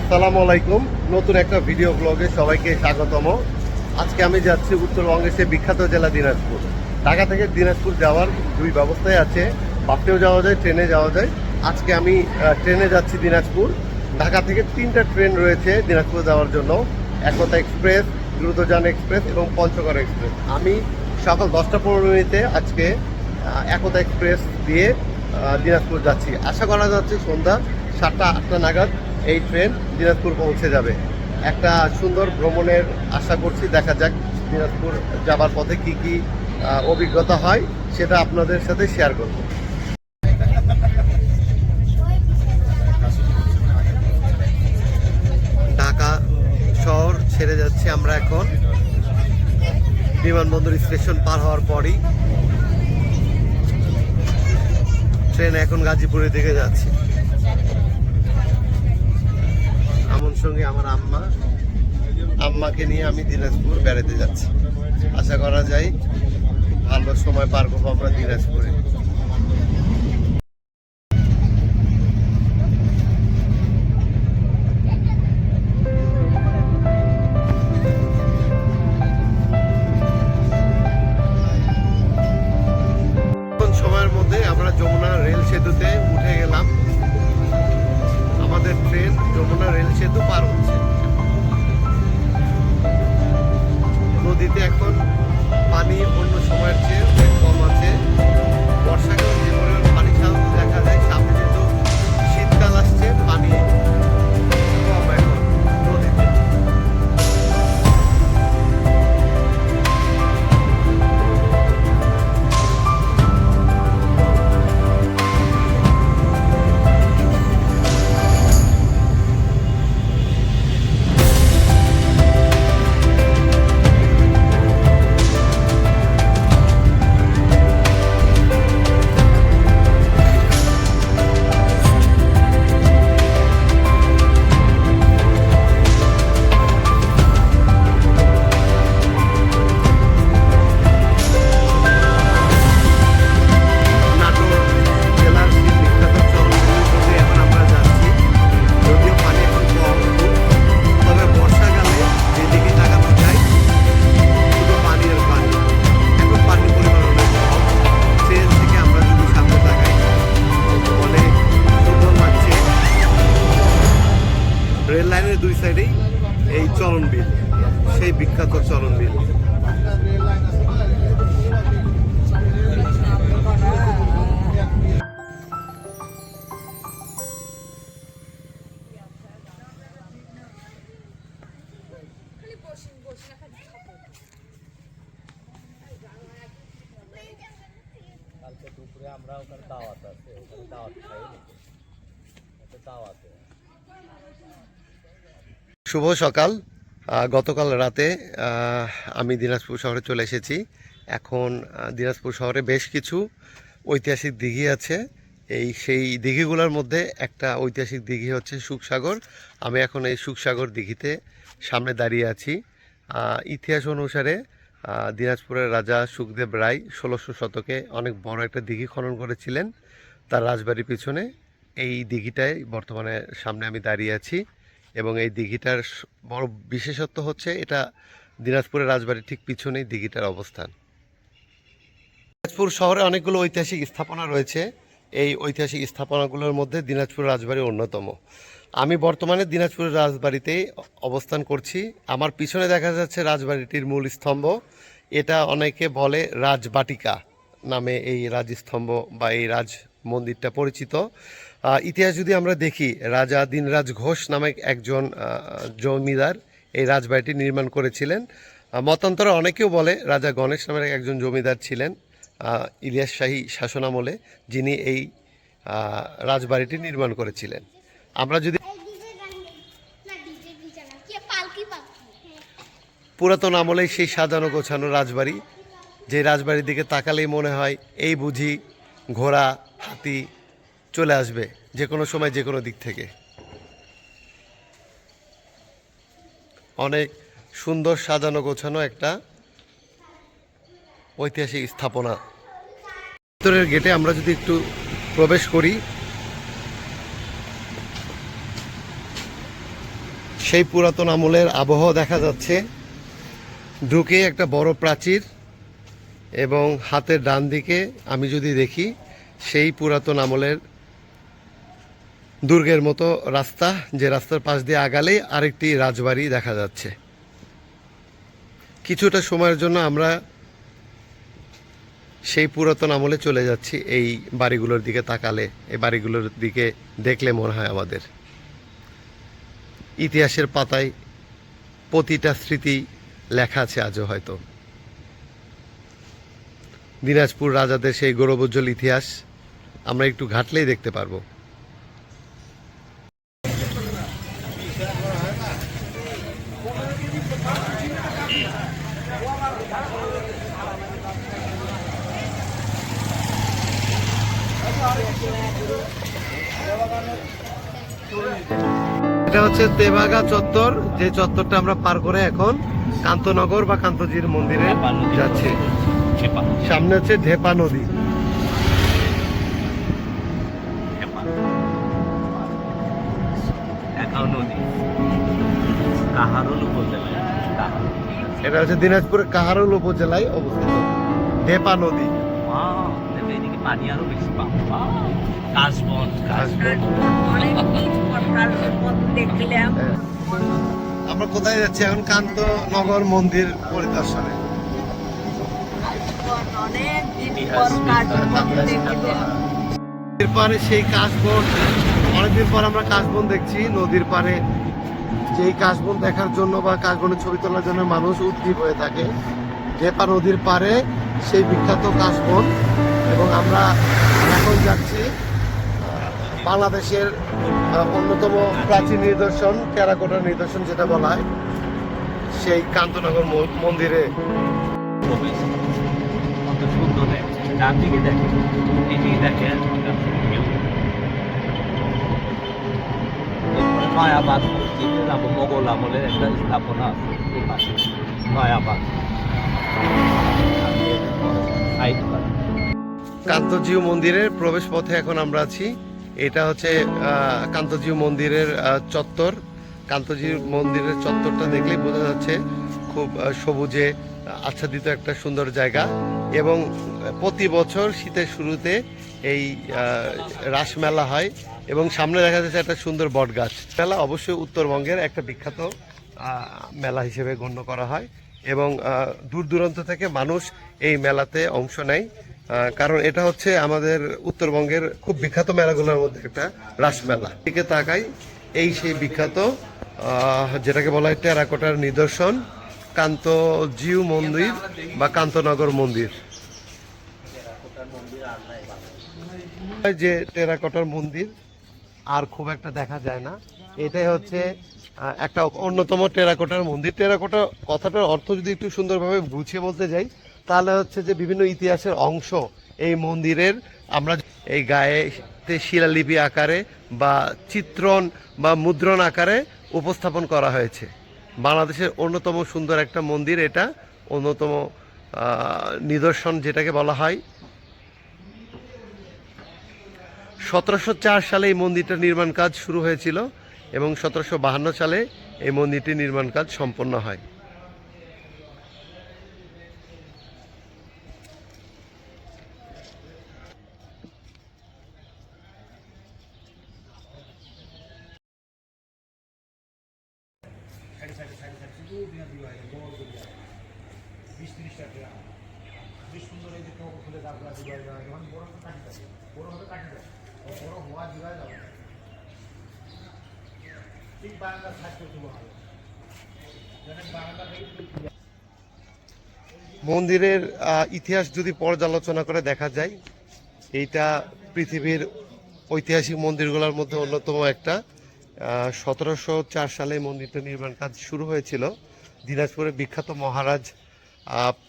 আসসালামু আলাইকুম। নতুন একটা ভিডিও ব্লগে সবাইকে স্বাগতম। আজকে আমি যাচ্ছি উত্তরবঙ্গের সে বিখ্যাত জেলা দিনাজপুর। ঢাকা থেকে দিনাজপুর যাওয়ার দুই ব্যবস্থায় আছে, বাসেও যাওয়া যায়, ট্রেনে যাওয়া যায়। আজকে আমি ট্রেনে যাচ্ছি দিনাজপুর। ঢাকা থেকে 3টা ট্রেন রয়েছে দিনাজপুর যাওয়ার জন্য, একতা এক্সপ্রেস, দ্রুতযান এক্সপ্রেস এবং পঞ্চগড় এক্সপ্রেস। আমি সকাল 10টা 15 মিনিটে আজকে একতা এক্সপ্রেস দিয়ে দিনাজপুর যাচ্ছি। আশা করা যাচ্ছে সন্ধ্যা 7টা-8টা নাগাদ এই ট্রেন দিনাজপুর পৌঁছে যাবে। একটা সুন্দর ভ্রমণের আশা করছি। দেখা যাক দিনাজপুর যাবার পথে কি কি অভিজ্ঞতা হয়, সেটা আপনাদের সাথে শেয়ার করব। ঢাকা শহর ছেড়ে যাচ্ছি আমরা এখন। বিমানবন্দর স্টেশন পার হওয়ার পরই ট্রেন এখন গাজীপুরের দিকে যাচ্ছে। আমার সঙ্গে আমার আম্মাকে নিয়ে আমি দিনাজপুর বেড়াতে যাচ্ছি। আশা করা যায় খুব ভালো সময় পার করবো আমরা দিনাজপুরে। সময়ের মধ্যে আমরা যমুনা রেল সেতুতে উঠে গেলাম। আমাদের ট্রেন যমুনা রেল সেতু পার হচ্ছে। নদীতে এখন পানি অন্য সময়ের চেয়ে অনেক কম আছে। বর্ষাকাল যে পরিমাণ পানি দেখা যায়, সামনে কিন্তু শীতকাল আসছে, পানি কম এখন নদীতে। রেল লাইনের দুই সাইডেই এই চলন বিল, সেই বিখ্যাত চলন বিল। কালকে দুপুরে আমরা ওখানে দাওয়াত আছে, ওখানে দাওয়াত খাই নাকি দাওয়াতে। শুভ সকাল। গতকাল রাতে আমি দিনাজপুর শহরে চলে এসেছি। এখন দিনাজপুর শহরে বেশ কিছু ঐতিহাসিক দিঘি আছে। সেই দিঘিগুলোর মধ্যে একটা ঐতিহাসিক দিঘি হচ্ছে সুখসাগর। আমি এখন এই সুখসাগর দিঘিতে সামনে দাঁড়িয়ে আছি। ইতিহাস অনুসারে দিনাজপুরের রাজা সুখদেব রায় 1600 শতকে অনেক বড় একটা দিঘি খনন করেছিলেন তার রাজবাড়ির পিছনে। এই দিঘিটায় বর্তমানে সামনে আমি দাঁড়িয়ে আছি এবং এই দিঘিটার বড় বিশেষত্ব হচ্ছে এটা দিনাজপুরের রাজবাড়ির ঠিক পিছনেই দিঘিটার অবস্থান। দিনাজপুর শহরে অনেকগুলো ঐতিহাসিক স্থাপনা রয়েছে। এই ঐতিহাসিক স্থাপনাগুলোর মধ্যে দিনাজপুর রাজবাড়ি অন্যতম। আমি বর্তমানে দিনাজপুরের রাজবাড়িতেই অবস্থান করছি। আমার পিছনে দেখা যাচ্ছে রাজবাড়িটির মূল স্তম্ভ। এটা অনেকে বলে রাজবাটিকা নামে এই রাজস্তম্ভ বা এই রাজ মন্দিরটা পরিচিত। ইতিহাস যদি আমরা দেখি, রাজা দিনরাজ ঘোষ নামে একজন জমিদার এই রাজবাড়িটি নির্মাণ করেছিলেন। মতান্তরে অনেকেও বলে রাজা গণেশ নামের একজন জমিদার ছিলেন ইলিয়াস শাহী শাসনামলে, যিনি এই রাজবাড়িটি নির্মাণ করেছিলেন। আমরা যদি পুরাতন আমলেই সেই সাজানো গোছানো রাজবাড়ি, যে রাজবাড়ির দিকে তাকালেই মনে হয় এই বুঝি ঘোড়া হাতি চলে আসবে যে কোনো সময় যে কোনো দিক থেকে। অনেক সুন্দর সাজানো গোছানো একটা ঐতিহাসিক স্থাপনা। ভিতরের গেটে আমরা যদি একটু প্রবেশ করি, সেই পুরাতন আমলের আবহাওয়া দেখা যাচ্ছে। ঢুকে একটা বড় প্রাচীর এবং হাতের ডান দিকে আমি যদি দেখি সেই পুরাতন আমলের দুর্গের মতো রাস্তা, যে রাস্তার পাশ দিয়ে আগালেই আরেকটি রাজবাড়ি দেখা যাচ্ছে। কিছুটা সময়ের জন্য আমরা সেই পুরাতন আমলে চলে যাচ্ছি। এই বাড়িগুলোর দিকে তাকালে, এই বাড়িগুলোর দিকে দেখলে মনে হয় আমাদের ইতিহাসের পাতায় প্রতিটা স্মৃতি লেখা আছে আজও। হয়তো দিনাজপুর রাজাদের সেই গৌরবোজ্জ্বল ইতিহাস আমরা একটু ঘাটলেই দেখতে পারবো। এটা হচ্ছে তেভাগা চত্বর, যে চত্বরটা আমরা পার করে এখন কান্তনগর বা কান্তজির মন্দিরে যাচ্ছি। সামনে হচ্ছে ঢেপা নদী। এটা হচ্ছে দিনাজপুরের কাহারোল উপজেলায় অবস্থিত ঢেপা নদী। পানি আরো বেশি কাশবন আমরা কোথায় যাচ্ছি এখন? কান্তনগর মন্দির পরিদর্শনে। নদীর পারে সেই কাশবন, অনেকদিন পর আমরা কাশবন দেখছি নদীর পারে। যেই কাশবন দেখার জন্য বা কাশবনের ছবি তোলার জন্য মানুষ উদ্গ্রীব হয়ে থাকে। ঢেপা নদীর পারে সেই বিখ্যাত কাশবন। এবং আমরা এখন যাচ্ছি বাংলাদেশের অন্যতম প্রাচীন নিদর্শন, টেরাকোটার নিদর্শন যেটা বলা হয়, সেই কান্তনগর মন্দিরে। ডান দিকে দেখেন, এদিকে দেখেন নয়াবাদ মসজিদের মোগল আমলের একটা স্থাপনা আছে এই পাশে, নয়াবাদ। কান্তজিউ মন্দিরের প্রবেশ পথে এখন আমরা আছি। এটা হচ্ছে কান্তজিউ মন্দিরের চত্বর। কান্তজিউ মন্দিরের চত্বরটা দেখলেই বোঝা যাচ্ছে খুব সবুজে আচ্ছাদিত একটা সুন্দর জায়গা। এবং প্রতি বছর শীতের শুরুতে এই রাসমেলা হয় এবং সামনে দেখা যাচ্ছে একটা সুন্দর বটগাছ। মেলা অবশ্যই উত্তরবঙ্গের একটা বিখ্যাত মেলা হিসেবে গণ্য করা হয় এবং দূর দূরান্ত থেকে মানুষ এই মেলাতে অংশ নেয়। কারণ এটা হচ্ছে আমাদের উত্তরবঙ্গের খুব বিখ্যাত মেলাগুলোর মধ্যে একটা রাসমেলা। দিকে তাকাই, এই সেই বিখ্যাত যেটাকে বলা হয় টেরাকোটার নিদর্শন কান্তজিউ মন্দির বা কান্তনগর মন্দির। যে টেরাকোটার মন্দির আর খুব একটা দেখা যায় না। এটাই হচ্ছে একটা অন্যতম টেরাকোটার মন্দির। টেরাকোটা কথাটার অর্থ যদি একটু সুন্দরভাবে গুছিয়ে বলতে যাই, তাহলে হচ্ছে যে বিভিন্ন ইতিহাসের অংশ এই মন্দিরের আমরা এই গায়েতে শিলালিপি আকারে বা চিত্রণ বা মুদ্রণ আকারে উপস্থাপন করা হয়েছে। বাংলাদেশের অন্যতম সুন্দর একটা মন্দির এটা, অন্যতম নিদর্শন যেটাকে বলা হয়। 1704 সালে এই মন্দিরটার নির্মাণ কাজ শুরু হয়েছিল এবং 1752 সালে এই মন্দিরটির নির্মাণ কাজ সম্পন্ন হয়। মন্দিরের ইতিহাস যদি পর্যালোচনা করে দেখা যায়, এইটা পৃথিবীর ঐতিহাসিক মন্দিরগুলোর মধ্যে অন্যতম একটা। 1704 সালে মন্দিরটা নির্মাণ কাজ শুরু হয়েছিল। দিনাজপুরের বিখ্যাত মহারাজ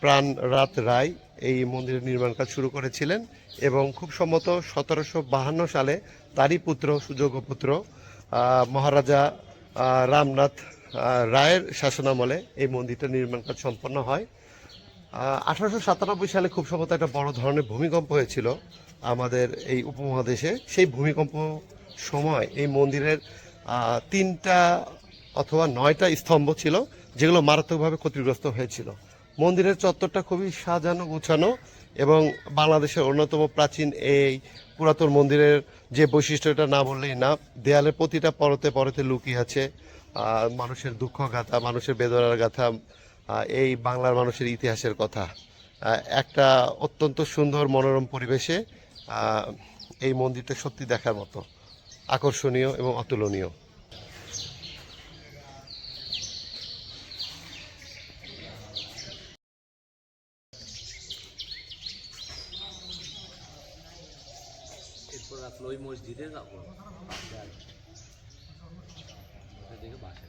প্রাণরাত রায় এই মন্দিরের নির্মাণ কাজ শুরু করেছিলেন এবং খুব সম্ভবত 1752 সালে তারই পুত্র, সুযোগ্য পুত্র মহারাজা রামনাথ রায়ের শাসনামলে এই মন্দিরটা নির্মাণ কাজ সম্পন্ন হয়। 1897 সালে খুব সম্ভবত একটা বড় ধরনের ভূমিকম্প হয়েছিল আমাদের এই উপমহাদেশে। সেই ভূমিকম্প সময় এই মন্দিরের 3টা অথবা 9টা স্তম্ভ ছিল যেগুলো মারাত্মকভাবে ক্ষতিগ্রস্ত হয়েছিল। মন্দিরের চত্বরটা খুবই সাজানো গোছানো এবং বাংলাদেশের অন্যতম প্রাচীন এই পুরাতন মন্দিরের যে বৈশিষ্ট্য, এটা না বললেই না। দেয়ালের প্রতিটা পরতে পরতে লুকিয়ে আছে মানুষের দুঃখ গাথা, মানুষের বেদনার গাথা, এই বাংলার মানুষের ইতিহাসের কথা। একটা অত্যন্ত সুন্দর মনোরম পরিবেশে এই মন্দিরটা সত্যি দেখার মতো, আকর্ষণীয় এবং অতুলনীয়। এরপর আসলে ওই মসজিদে যাবো, দেখে বাসা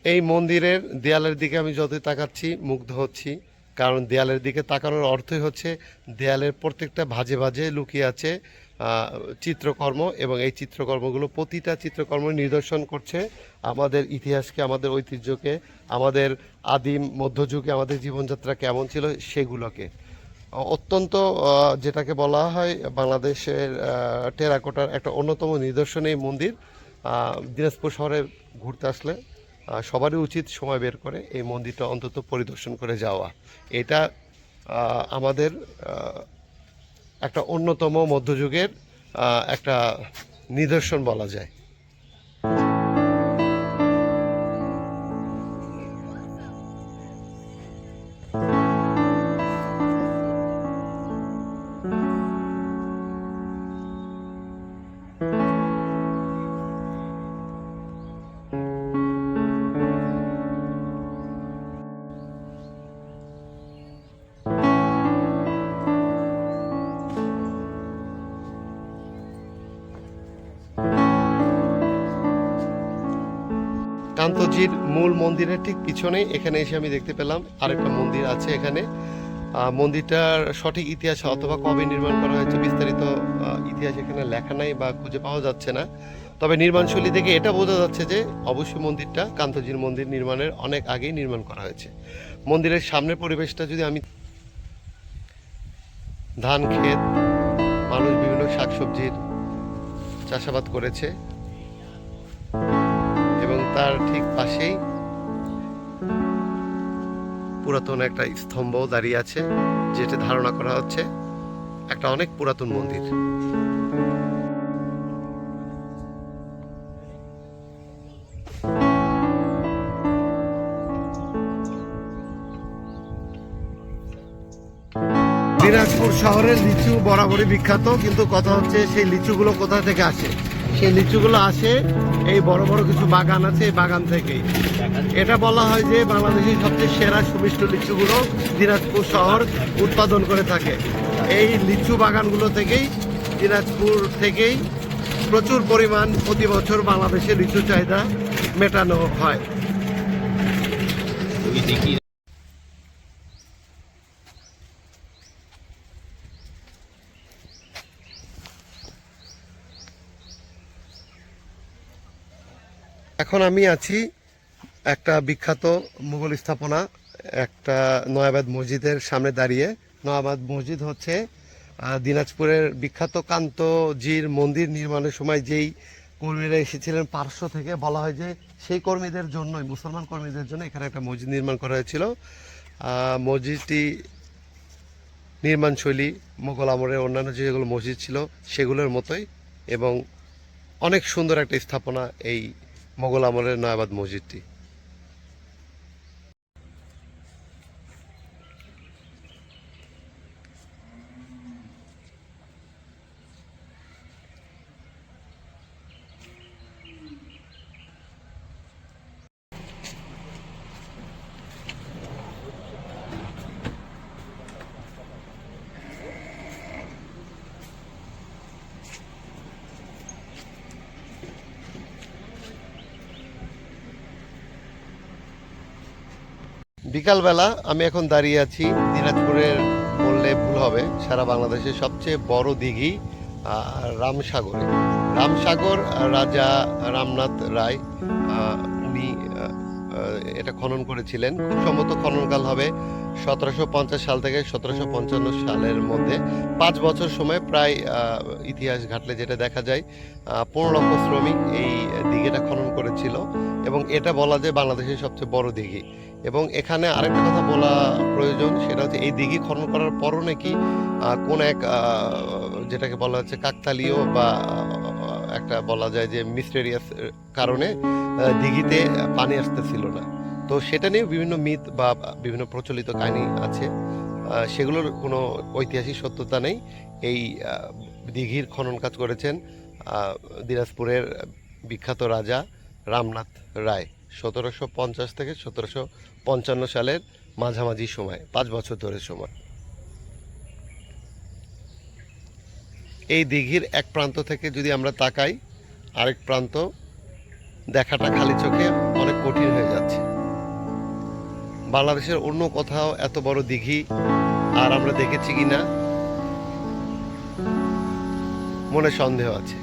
এই মন্দিরের দেয়ালের দিকে আমি যতই তাকাচ্ছি মুগ্ধ হচ্ছি, কারণ দেয়ালের দিকে তাকানোর অর্থই হচ্ছে দেয়ালের প্রত্যেকটা ভাঁজে ভাঁজে লুকিয়ে আছে চিত্রকর্ম, এবং এই চিত্রকর্মগুলো প্রতিটা চিত্রকর্ম নিদর্শন করছে আমাদের ইতিহাসকে, আমাদের ঐতিহ্যকে, আমাদের আদিম মধ্যযুগে আমাদের জীবনযাত্রা কেমন ছিল সেগুলোকে। অত্যন্ত যেটাকে বলা হয় বাংলাদেশের টেরাকোটার একটা অন্যতম নিদর্শন এই মন্দির। দিনাজপুর শহরে ঘুরতে আসলে সবারই উচিত সময় বের করে এই মন্দিরটা অন্তত পরিদর্শন করে যাওয়া। এটা আমাদের একটা অন্যতম মধ্যযুগের একটা নিদর্শন বলা যায়। কান্তজির মূল মন্দিরের ঠিক পিছনে এখানে এসে আমি দেখতে পেলাম আরেকটা মন্দির আছে এখানে। মন্দিরটার সঠিক ইতিহাস অথবা কবে নির্মাণ করা হয়েছে বিস্তারিত ইতিহাস এখানে লেখা নাই বা খুঁজে পাওয়া যাচ্ছে না। তবে নির্মাণশৈলী থেকে এটা বোঝা যাচ্ছে যে অবশ্যই মন্দিরটা কান্তজির মন্দির নির্মাণের অনেক আগেই নির্মাণ করা হয়েছে। মন্দিরের সামনের পরিবেশটা যদি আমি, ধান ক্ষেত, মানুষ বিভিন্ন শাকসবজির চাষাবাদ করেছে এবং তার ঠিক পাশেই পুরাতন একটা স্তম্ভ দাঁড়িয়ে আছে, যেটা ধারণা করা হচ্ছে একটা অনেক পুরাতন মন্দির। দিনাজপুর শহরের লিচু বরাবরই বিখ্যাত, কিন্তু কথা হচ্ছে সেই লিচুগুলো কোথা থেকে আসে। সেই লিচুগুলো আসে এই বড় বড় কিছু বাগান আছে, এই বাগান থেকেই। এটা বলা হয় যে বাংলাদেশের সবচেয়ে সেরা সুমিষ্ট লিচুগুলো দিনাজপুর শহর উৎপাদন করে থাকে। এই লিচু বাগানগুলো থেকেই, দিনাজপুর থেকেই প্রচুর পরিমাণ প্রতি বছর বাংলাদেশে লিচু চাহিদা মেটানো হয়। এখন আমি আছি একটা বিখ্যাত মুঘল স্থাপনা, একটা নয়াবাদ মসজিদের সামনে দাঁড়িয়ে। নয়াবাদ মসজিদ হচ্ছে দিনাজপুরের বিখ্যাত কান্তজির মন্দির নির্মাণের সময় যেই কর্মীরা এসেছিলেন পার্শ্ব থেকে, বলা হয় যে সেই কর্মীদের জন্যই, মুসলমান কর্মীদের জন্য এখানে একটা মসজিদ নির্মাণ করা হয়েছিল। মসজিদটি নির্মাণশৈলী মোগল আমলের অন্যান্য যেগুলো মসজিদ ছিল সেগুলোর মতোই, এবং অনেক সুন্দর একটা স্থাপনা এই মোগল আমলের নয়াবাদ মসজিদটি। বিকালবেলা আমি এখন দাঁড়িয়ে আছি দিনাজপুরের, বললে ভুল হবে, সারা বাংলাদেশের সবচেয়ে বড় দিঘি রামসাগরে। রামসাগর রাজা রামনাথ রায় উনি এটা খনন করেছিলেন। খুব সম্ভবত খননকাল হবে 1750 সাল থেকে 1755 সালের মধ্যে। 5 বছর সময় প্রায় ইতিহাস ঘাটলে যেটা দেখা যায় 15 লক্ষ শ্রমিক এই দিঘিটা খনন করেছিল এবং এটা বলা যায় বাংলাদেশের সবচেয়ে বড় দিঘি। এবং এখানে আরেকটা কথা বলা প্রয়োজন, সেটা হচ্ছে এই দিঘি খনন করার পরও নাকি কোন এক যেটাকে বলা হচ্ছে কাকতালীয় বা একটা বলা যায় যে মিস্টেরিয়াস কারণে দিঘিতে পানি আসতেছিল না। তো সেটা নিয়ে বিভিন্ন মিথ বা বিভিন্ন প্রচলিত কাহিনী আছে, সেগুলোর কোনো ঐতিহাসিক সত্যতা নেই। এই দিঘির খনন কাজ করেছেন দিনাজপুরের বিখ্যাত রাজা রামনাথ রায় 1750 থেকে 1755 সালের মাঝামাঝি সময়, 5 বছর ধরে সময়। এই দিঘির এক প্রান্ত থেকে যদি আমরা তাকাই আরেক প্রান্ত দেখাটা খালি চোখে অনেক কঠিন হয়ে যাচ্ছে। বাংলাদেশের অন্য কোথাও এত বড় দিঘি আর আমরা দেখেছি কিনা মনে সন্দেহ আছে।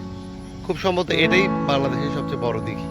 খুব সম্ভবত এটাই বাংলাদেশের সবচেয়ে বড় দিঘি।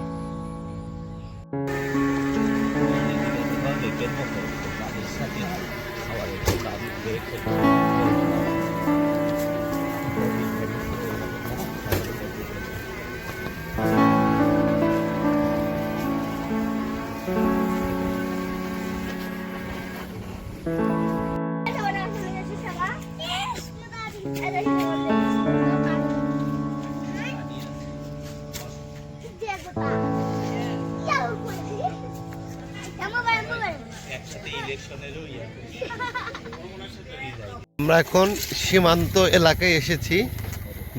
আমরা এখন সীমান্ত এলাকায় এসেছি।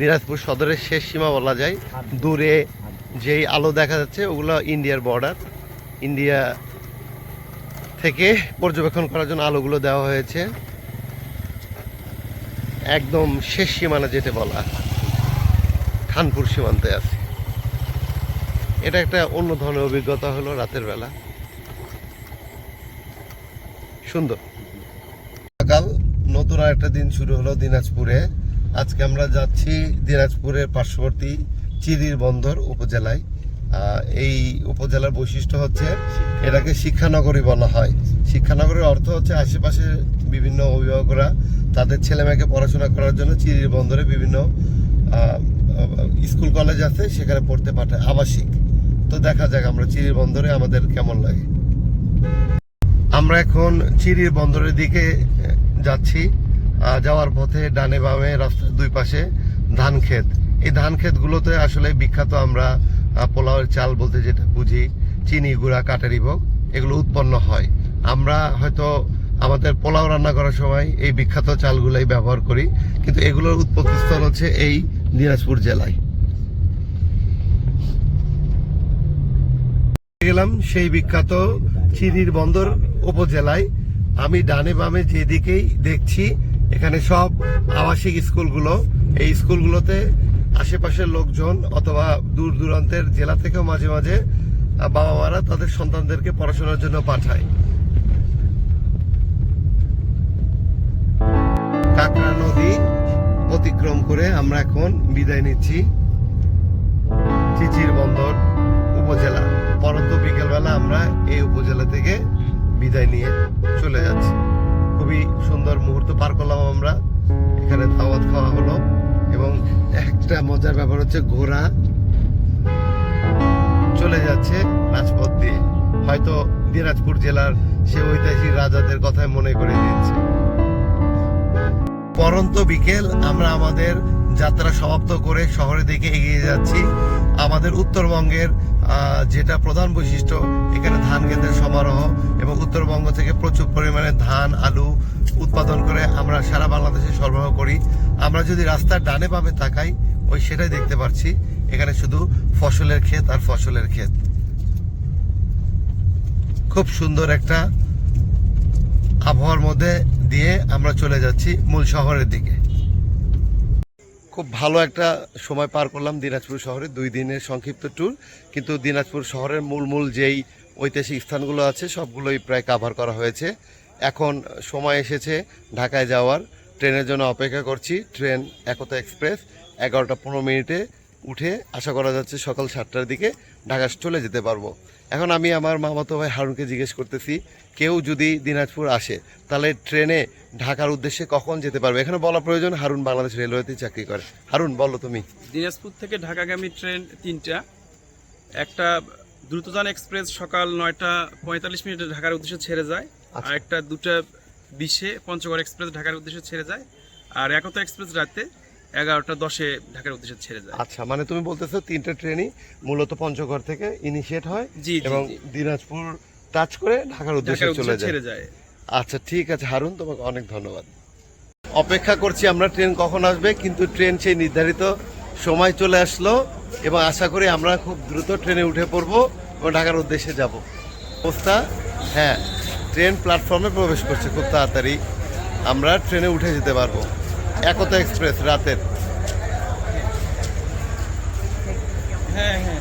দিনাজপুর সদরের শেষ সীমা বলা যায়। দূরে যেই আলো দেখা যাচ্ছে ওগুলো ইন্ডিয়ার বর্ডার। ইন্ডিয়া থেকে পর্যবেক্ষণ করার জন্য আলোগুলো দেওয়া হয়েছে। একদম শেষ সীমানা যেতে বলা, খানপুর সীমান্তে আছে। এটা একটা অন্য ধরনের অভিজ্ঞতা হলো রাতের বেলা, সুন্দর। সকাল নতুন আরেকটা দিন শুরু হলো দিনাজপুরে। আজকে আমরা যাচ্ছি দিনাজপুরের পার্শ্ববর্তী চিরির বন্দর উপজেলায়। এই উপজেলার বৈশিষ্ট্য হচ্ছে এটাকে শিক্ষানগরী বলা হয়। শিক্ষানগরীর অর্থ হচ্ছে আশেপাশে বিভিন্ন অভিভাবকরা তাদের ছেলেমেয়েকে পড়াশোনা করার জন্য চিরির বন্দরে বিভিন্ন স্কুল কলেজ আছে সেখানে পড়তে পাঠায়, আবাসিক। তো দেখা যাক আমরা চিরির বন্দরে আমাদের কেমন লাগে। আমরা এখন চিরির বন্দরের দিকে যাচ্ছি। যাওয়ার পথে ডানে বামে রাস্তার দুই পাশে ধান ক্ষেত। এই ধান ক্ষেতগুলোতে আসলে বিখ্যাত আমরা পোলাওয়ের চাল বলতে যেটা বুঝি, চিনি গুঁড়া কাটারি ভোগ, এগুলো উৎপন্ন হয়। আমরা হয়তো আমাদের পোলাও রান্না করার সময় এই বিখ্যাত চালগুলোই ব্যবহার করি, কিন্তু এগুলোর উৎপত্তিস্থল হচ্ছে এই দিনাজপুর জেলায়। গেলাম সেই বিখ্যাত চিরির বন্দর উপজেলায়। আমি ডানে বামে যেদিকেই দেখছি এখানে সব আবাসিক স্কুলগুলো। এই স্কুলগুলোতে আশেপাশের লোকজন অথবা দূর দূরান্তের জেলা থেকেও মাঝে মাঝে বাবা মারা তাদের সন্তানদেরকে পড়াশোনার জন্য পাঠায়। কাকড়া নদী অতিক্রম করে আমরা এখন বিদায় নিচ্ছি চিচির বন্দর উপজেলা। পরন্ত বিকেলবেলা আমরা এই উপজেলা থেকে বিদায় নিয়ে চলে যাচ্ছি। খুবই সুন্দর মুহূর্ত পার করলাম আমরা। এখানে দাওয়াত খাওয়া হলো এবং একটা মজার ব্যাপার হচ্ছে ঘোড়া চলে যাচ্ছে রাজপথ দিয়ে। হয়তো দিনাজপুর জেলার সে ঐতিহাসিক রাজাদের কথাই মনে করে দিচ্ছে। পরন্ত বিকেল আমরা আমাদের যাত্রা সমাপ্ত করে শহরের দিকে এগিয়ে যাচ্ছি। আমাদের উত্তরবঙ্গের যেটা প্রধান বৈশিষ্ট্য, এখানে ধান ক্ষেতের সমারোহ এবং উত্তরবঙ্গ থেকে প্রচুর পরিমাণে ধান আলু উৎপাদন করে আমরা সারা বাংলাদেশে সরবরাহ করি। আমরা যদি রাস্তার ডানে বামে তাকাই ওই সেটাই দেখতে পাচ্ছি, এখানে শুধু ফসলের ক্ষেত আর ফসলের ক্ষেত। খুব সুন্দর একটা আবহাওয়ার মধ্যে দিয়ে আমরা চলে যাচ্ছি মূল শহরের দিকে। খুব ভালো একটা সময় পার করলাম দিনাজপুর শহরে। 2 দিনের সংক্ষিপ্ত ট্যুর, কিন্তু দিনাজপুর শহরের মূল যেই ঐতিহাসিক স্থানগুলো আছে সবগুলোই প্রায় কাভার করা হয়েছে। এখন সময় এসেছে ঢাকায় যাওয়ার। ট্রেনের জন্য অপেক্ষা করছি। ট্রেন একতা এক্সপ্রেস 11টা 15 মিনিটে উঠে আশা করা যাচ্ছে সকাল 7টার দিকে ঢাকা চলে যেতে পারবো। এখন আমি আমার মামাতো ভাই হারুনকে জিজ্ঞেস করতেছি কেউ যদি দিনাজপুর আসে তাহলে ট্রেনে ঢাকার উদ্দেশ্যে কখন যেতে পারবে? এখানে বলা প্রয়োজন হারুন বাংলাদেশ রেলওয়েতে চাকরি করে। হারুন বলো তুমি। দিনাজপুর থেকে ঢাকাগামী ট্রেন 3টা। একটা দ্রুতযান এক্সপ্রেস সকাল 9:45 ঢাকার উদ্দেশ্যে ছেড়ে যায়, আচ্ছা। আর একটা 2:20 পঞ্চগড় এক্সপ্রেস ঢাকার উদ্দেশ্যে ছেড়ে যায়, আর একতা এক্সপ্রেস রাতে 11:10 ঢাকার উদ্দেশ্যে ছেড়ে যায়। আচ্ছা, মানে তুমি বলতেছো তিনটা ট্রেনই মূলত পঞ্চগড় থেকে ইনিশিয়েট হয় জি, জি, এবং জি। দিনাজপুর টাচ করে ঢাকার উদ্দেশ্যে ঢাকার চলে উদ্দেশ্যে যায়। ছেড়ে যায়। আচ্ছা ঠিক আছে হারুন, তোমাকে অনেক ধন্যবাদ। অপেক্ষা করছি আমরা ট্রেন কখন আসবে, কিন্তু ট্রেন সেই নির্ধারিত সময় চলে আসলো এবং আশা করি আমরা খুব দ্রুত ট্রেনে উঠে পড়বো এবং ঢাকার উদ্দেশ্যে যাব। অবস্থা, হ্যাঁ, ট্রেন প্ল্যাটফর্মে প্রবেশ করছে খুব তাড়াতাড়ি, আমরা ট্রেনে উঠে যেতে পারবো। একতা এক্সপ্রেস রাতের। হ্যাঁ হ্যাঁ